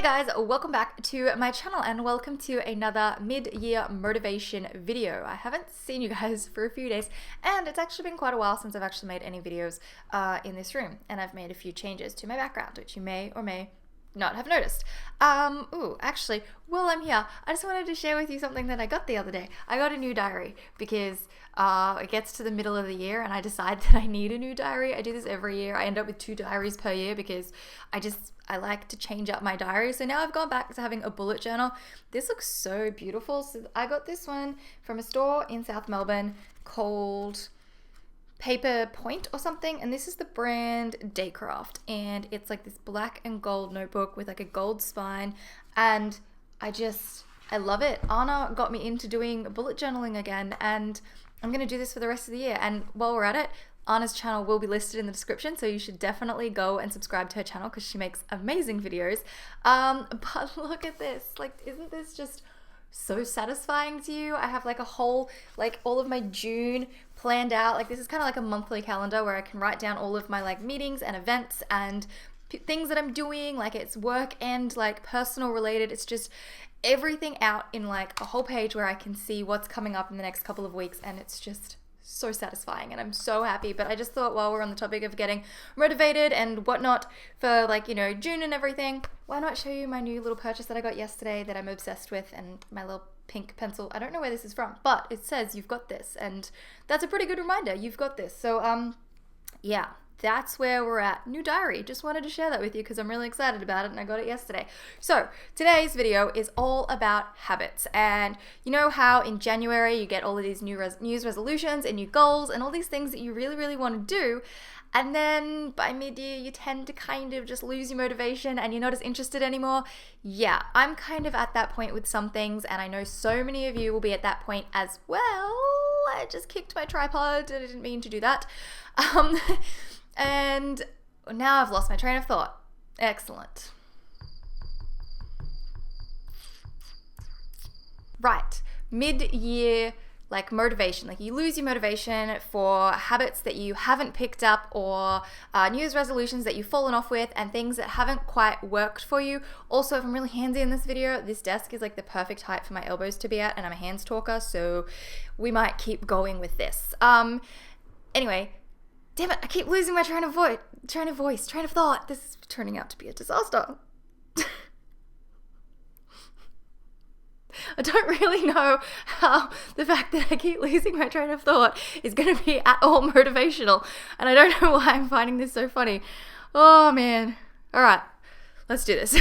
Hey guys, welcome back to my channel and welcome to another mid-year motivation video. I haven't seen you guys for a few days and it's actually been quite a while since I've actually made any videos in this room, and I've made a few changes to my background which you may or may not have noticed. Actually, while I'm here, I just wanted to share with you something that I got the other day. I got a new diary because it gets to the middle of the year and I decide that I need a new diary. I do this every year. I end up with 2 diaries per year because I like to change up my diary. So now I've gone back to having a bullet journal. This looks so beautiful. So I got this one from a store in South Melbourne called Paper Point or something, and this is the brand Daycraft, and it's like this black and gold notebook with like a gold spine, and I love it. Anna got me into doing bullet journaling again, and I'm gonna do this for the rest of the year. And while we're at it, Anna's channel will be listed in the description, so you should definitely go and subscribe to her channel because she makes amazing videos. But look at this, like, isn't this just so satisfying to you? I have like a whole, like all of my June planned out. Like this is kind of like a monthly calendar where I can write down all of my like meetings and events and things that I'm doing, like it's work and like personal related. It's just everything out in like a whole page where I can see what's coming up in the next couple of weeks, and it's just so satisfying and I'm so happy. But I just thought, while we're on the topic of getting motivated and whatnot for like, you know, June and everything, why not show you my new little purchase that I got yesterday that I'm obsessed with, and my little pink pencil. I don't know where this is from, but it says you've got this, and that's a pretty good reminder. You've got this. So yeah, that's where we're at. New diary. Just wanted to share that with you because I'm really excited about it and I got it yesterday. So today's video is all about habits. And you know how in January you get all of these new News resolutions and new goals and all these things that you really, really want to do. And then by mid-year you tend to kind of just lose your motivation and you're not as interested anymore. Yeah, I'm kind of at that point with some things, and I know so many of you will be at that point as well. I just kicked my tripod. I didn't mean to do that. And now I've lost my train of thought. Excellent. Right, mid-year like motivation, like you lose your motivation for habits that you haven't picked up, or News resolutions that you've fallen off with, and things that haven't quite worked for you. Also, if I'm really handsy in this video, this desk is like the perfect height for my elbows to be at, and I'm a hands talker, so we might keep going with this. Anyway, damn it, I keep losing my train of thought. This is turning out to be a disaster. I don't really know how the fact that I keep losing my train of thought is going to be at all motivational, and I don't know why I'm finding this so funny. Oh man. All right, let's do this.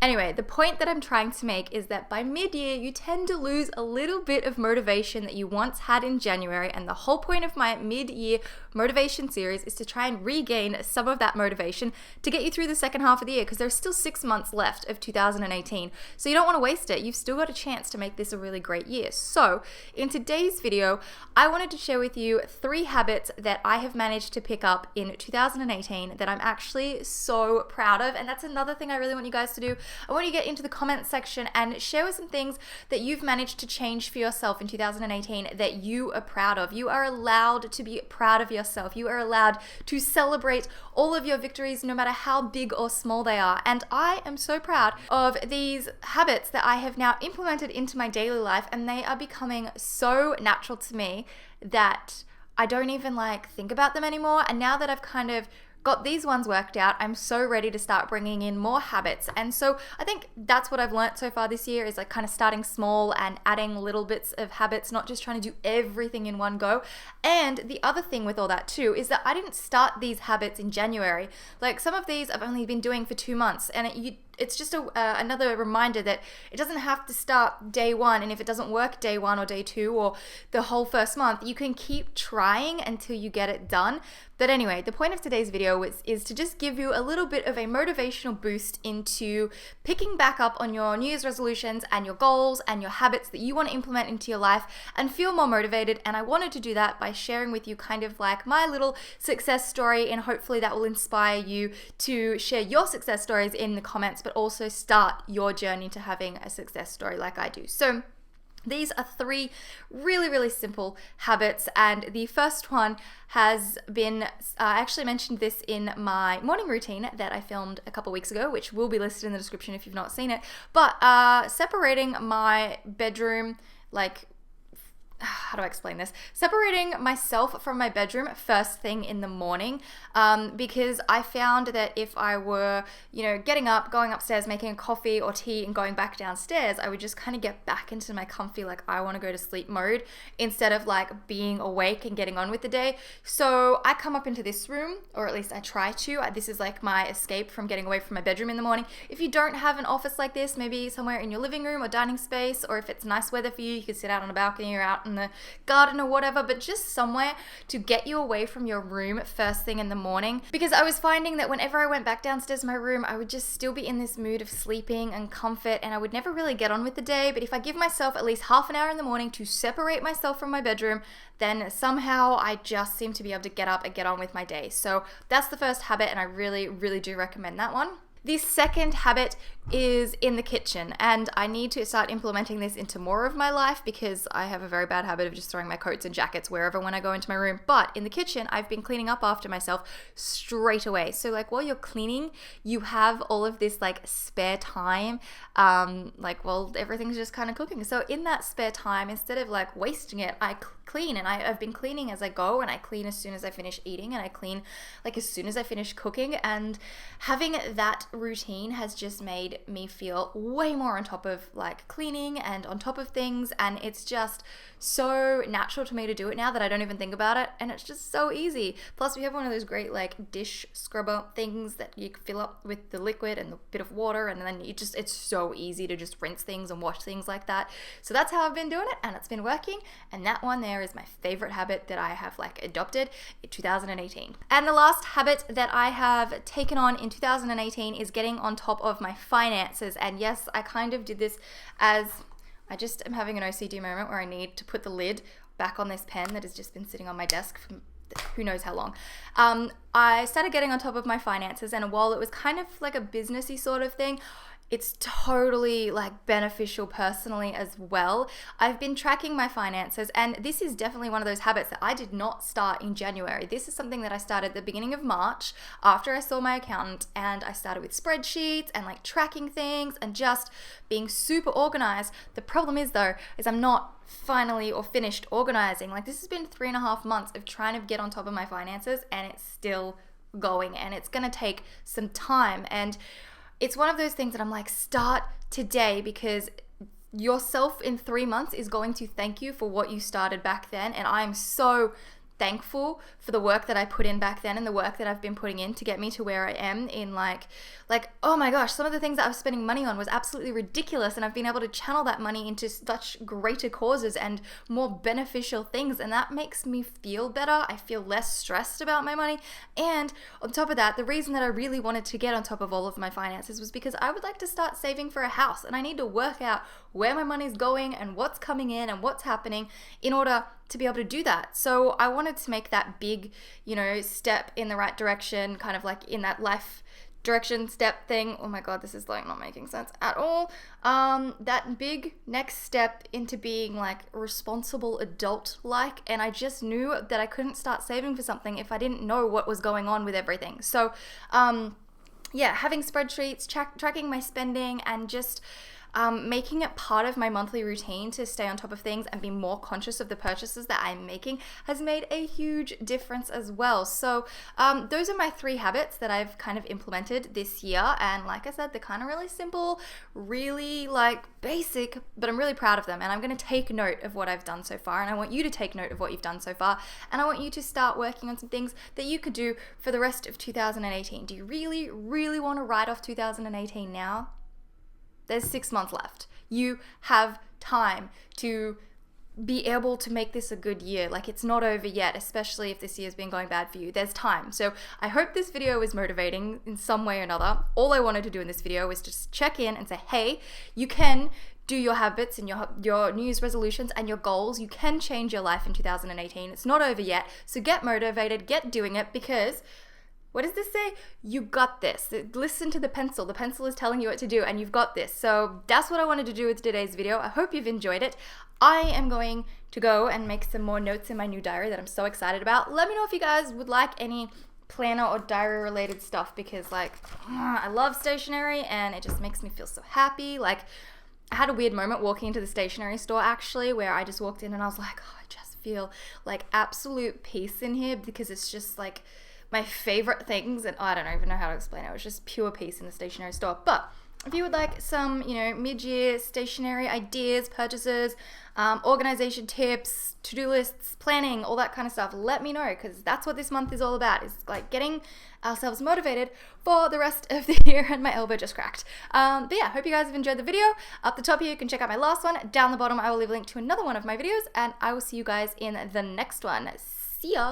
Anyway, the point that I'm trying to make is that by mid-year, you tend to lose a little bit of motivation that you once had in January, and the whole point of my mid-year motivation series is to try and regain some of that motivation to get you through the second half of the year, because there's still 6 months left of 2018, so you don't want to waste it. You've still got a chance to make this a really great year. So in today's video, I wanted to share with you 3 habits that I have managed to pick up in 2018 that I'm actually so proud of, and that's another thing I really want you guys to do. I want you to get into the comments section and share with some things that you've managed to change for yourself in 2018 that you are proud of. You are allowed to be proud of yourself. You are allowed to celebrate all of your victories, no matter how big or small they are. And I am so proud of these habits that I have now implemented into my daily life, and they are becoming so natural to me that I don't even like think about them anymore. And now that I've kind of got these ones worked out, I'm so ready to start bringing in more habits. And so I think that's what I've learned so far this year, is like kind of starting small and adding little bits of habits, not just trying to do everything in one go. And the other thing with all that too is that I didn't start these habits in January. Like some of these I've only been doing for 2 months, and it's just another reminder that it doesn't have to start day one, and if it doesn't work day 1 or day 2 or the whole first month, you can keep trying until you get it done. But anyway, the point of today's video is to just give you a little bit of a motivational boost into picking back up on your New Year's resolutions and your goals and your habits that you want to implement into your life and feel more motivated. And I wanted to do that by sharing with you kind of like my little success story, and hopefully that will inspire you to share your success stories in the comments, but also start your journey to having a success story like I do. So These are 3 really, really simple habits, and the first one has been, I actually mentioned this in my morning routine that I filmed a couple weeks ago, which will be listed in the description if you've not seen it, but separating my bedroom, like, how do I explain this? Separating myself from my bedroom first thing in the morning, because I found that if I were, getting up, going upstairs, making a coffee or tea and going back downstairs, I would just kind of get back into my comfy, like, I want to go to sleep mode instead of like being awake and getting on with the day. So I come up into this room, or at least I try to. This is like my escape from getting away from my bedroom in the morning. If you don't have an office like this, maybe somewhere in your living room or dining space, or if it's nice weather for you, you can sit out on a balcony or out in the garden or whatever, but just somewhere to get you away from your room first thing in the morning. Because I was finding that whenever I went back downstairs to my room, I would just still be in this mood of sleeping and comfort, and I would never really get on with the day. But if I give myself at least half an hour in the morning to separate myself from my bedroom, then somehow I just seem to be able to get up and get on with my day. So that's the first habit, and I really, really do recommend that one. The second habit is in the kitchen, and I need to start implementing this into more of my life because I have a very bad habit of just throwing my coats and jackets wherever when I go into my room. But in the kitchen, I've been cleaning up after myself straight away. So like while you're cleaning, you have all of this like spare time, while everything's just kind of cooking. So in that spare time, instead of like wasting it, I clean, and I've been cleaning as I go, and I clean as soon as I finish eating, and I clean like as soon as I finish cooking. And having that routine has just made me feel way more on top of like cleaning and on top of things, and it's just so natural to me to do it now that I don't even think about it, and it's just so easy. Plus we have one of those great like dish scrubber things that you can fill up with the liquid and a bit of water, and then it's so easy to just rinse things and wash things like that. So that's how I've been doing it, and it's been working, and that one there is my favorite habit that I have like adopted in 2018. And the last habit that I have taken on in 2018 is getting on top of my finances. And yes, I kind of did this as I just am having an OCD moment where I need to put the lid back on this pen that has just been sitting on my desk for who knows how long. I started getting on top of my finances, and while it was kind of like a businessy sort of thing, it's totally like beneficial personally as well. I've been tracking my finances, and this is definitely one of those habits that I did not start in January. This is something that I started at the beginning of March after I saw my accountant, and I started with spreadsheets and like tracking things and just being super organized. The problem is though, is I'm not finally or finished organizing. Like this has been 3.5 months of trying to get on top of my finances, and it's still going, and it's gonna take some time. And it's one of those things that I'm like, start today, because yourself in 3 months is going to thank you for what you started back then. And I'm so thankful for the work that I put in back then and the work that I've been putting in to get me to where I am in like oh my gosh, some of the things that I was spending money on was absolutely ridiculous, and I've been able to channel that money into such greater causes and more beneficial things, and that makes me feel better. I feel less stressed about my money. And on top of that, the reason that I really wanted to get on top of all of my finances was because I would like to start saving for a house, and I need to work out where my money's going and what's coming in and what's happening in order to be able to do that. So I wanted to make that big, step in the right direction, kind of like in that life direction step thing. Oh my god, this is like not making sense at all. That big next step into being like responsible adult like, and I just knew that I couldn't start saving for something if I didn't know what was going on with everything. So having spreadsheets, tracking my spending, and just making it part of my monthly routine to stay on top of things and be more conscious of the purchases that I'm making has made a huge difference as well. So those are my 3 habits that I've kind of implemented this year, and like I said, they're kind of really simple, really like basic, but I'm really proud of them, and I'm going to take note of what I've done so far, and I want you to take note of what you've done so far, and I want you to start working on some things that you could do for the rest of 2018. Do you really, really want to write off 2018 now? There's 6 months left. You have time to be able to make this a good year. Like, it's not over yet, especially if this year's been going bad for you. There's time. So I hope this video is motivating in some way or another. All I wanted to do in this video was just check in and say, hey, you can do your habits and your New Year's resolutions and your goals. You can change your life in 2018. It's not over yet. So get motivated, get doing it, because what does this say? You got this. Listen to the pencil. The pencil is telling you what to do, and you've got this. So that's what I wanted to do with today's video. I hope you've enjoyed it. I am going to go and make some more notes in my new diary that I'm so excited about. Let me know if you guys would like any planner or diary related stuff, because like I love stationery and it just makes me feel so happy. Like I had a weird moment walking into the stationery store actually, where I just walked in and I was like, oh, I just feel like absolute peace in here, because it's just like my favorite things, and I don't even know how to explain it. It was just pure peace in the stationery store. But if you would like some, mid-year stationery ideas, purchases, organization tips, to-do lists, planning, all that kind of stuff, let me know, because that's what this month is all about, is like getting ourselves motivated for the rest of the year. And my elbow just cracked. But yeah, hope you guys have enjoyed the video. Up the top here, you can check out my last one. Down the bottom, I will leave a link to another one of my videos, and I will see you guys in the next one. See ya!